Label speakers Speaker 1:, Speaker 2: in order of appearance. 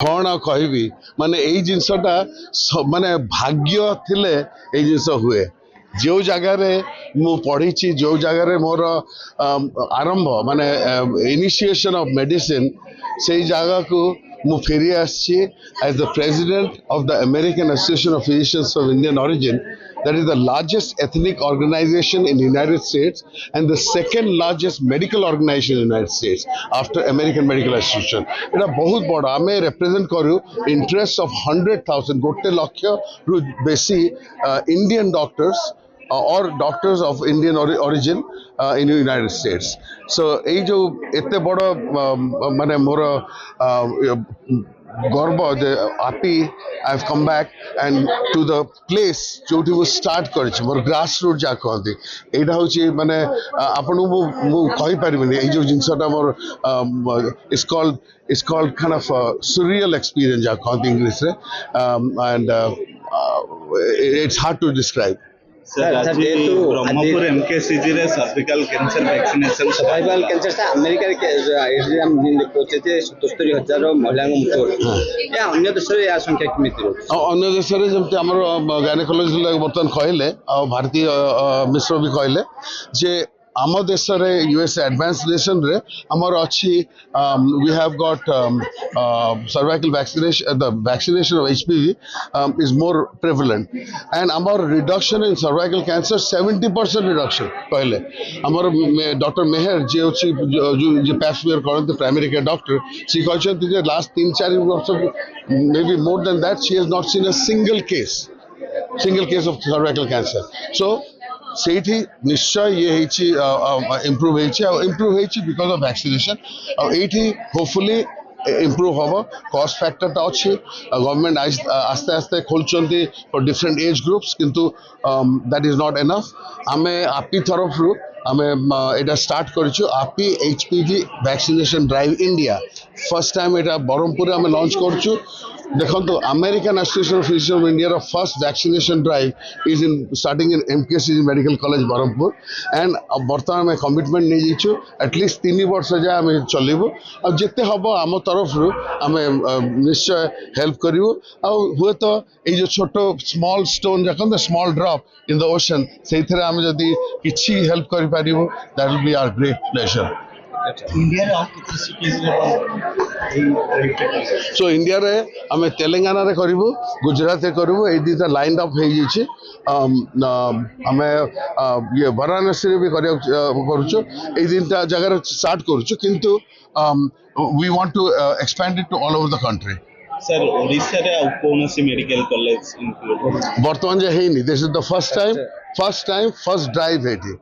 Speaker 1: कौन कहबी माने यही जिनसटा माने भाग्य थिले यही जिनस हुए जो जगार मु पढ़ी जो जगार मोर आरंभ माने इनिशिएशन ऑफ मेडिसिन से जगह को मु फेरी आसी as the president of the American association of physicians of Indian origin that is the largest ethnic organization in the United States and the second largest medical organization in the United States after American Medical Association. এটা বহুত বড় আমি represent কरू interest of 100,000 गोटे लक्ष रु बेसी Indian doctors or doctors of Indian origin in the United States. So এই যে এতে বড় মানে মোর गर्व जे आपी I have come back and to the place जोटी वो स्टार्ट करिछि मोर ग्रास रूट जा कहती एटा होछि माने आपन मु कहि परिबनि ए जो जिंसटा मोर is called kind of surreal experience जा कहती इंग्लिश रे and it's hard to describe.
Speaker 2: Sir आज ब्रह्मपुर एमकेसीजी रे cervical cancer vaccination cervical cancer से अमेरिका के हम दिन देखोचे जे 77000 महिला मृत्यु या अन्य देश रे या संख्या केमिति रहै
Speaker 1: अन्य देश रे जेमते हमर गायनेकोलॉजिस्ट बर्तन कहले आ भारतीय मिश्र भी कहले जे आम देश रे यूएस एडवांस नेशन रे हमर अछि we have got cervical vaccination the vaccination of HPV is more prevalent and हमर reduction in cervical cancer 70% reduction कहले हमर डॉक्टर मेहर जे अछि जो पैप्समियर करते प्राइमरी केयर डॉक्टर सी कहछन जे लास्ट 3-4 वर्ष मे बी more than that she has not seen a single case of cervical cancer so सेठी निश्चय ये इम्प्रूव बिकॉज ऑफ वैक्सीनेशन एठी होपफुली इम्प्रूव हम कॉस्ट फैक्टर टा अच्छी गवर्नमेंट आस्ते आस्ते खोलचंती फॉर डिफरेंट एज ग्रुप्स किंतु दैट इज नॉट एनफ आमे आपी तरफ रु आमे एटा स्टार्ट करिछु आपी HPV vaccination drive India first time एटा बरहमपुर आमे लॉन्च करछु देखो तो American association of physicians of India first vaccination drive is in starting in MKCG medical college Berhampur and बर्तमान में कमिटमेंट नहीं जाइछु एटलिस्ट 3 वर्ष जाए आम चलू और जिते हम आम तरफ रु आम निश्चय हेल्प करूँ हुए तो ये छोट स्मॉल स्टोन जखन small drop in the ocean से जदि किसी हेल्प कर that will be our great pleasure so India रे आमे तेलंगाना रे करिवु गुजरात रे करिवु ए दिटा लाइन अप हे जिछि आमे ये वाराणसी रे भी करूछु ए दिनटा जगह रे स्टार्ट करूछु किंतु we want to expand it to all over the country
Speaker 2: sir Odisha रे कोनोसी मेडिकल कॉलेज इंक्लूड
Speaker 1: वर्तमान जे हेनी this is the first time first drive हेठी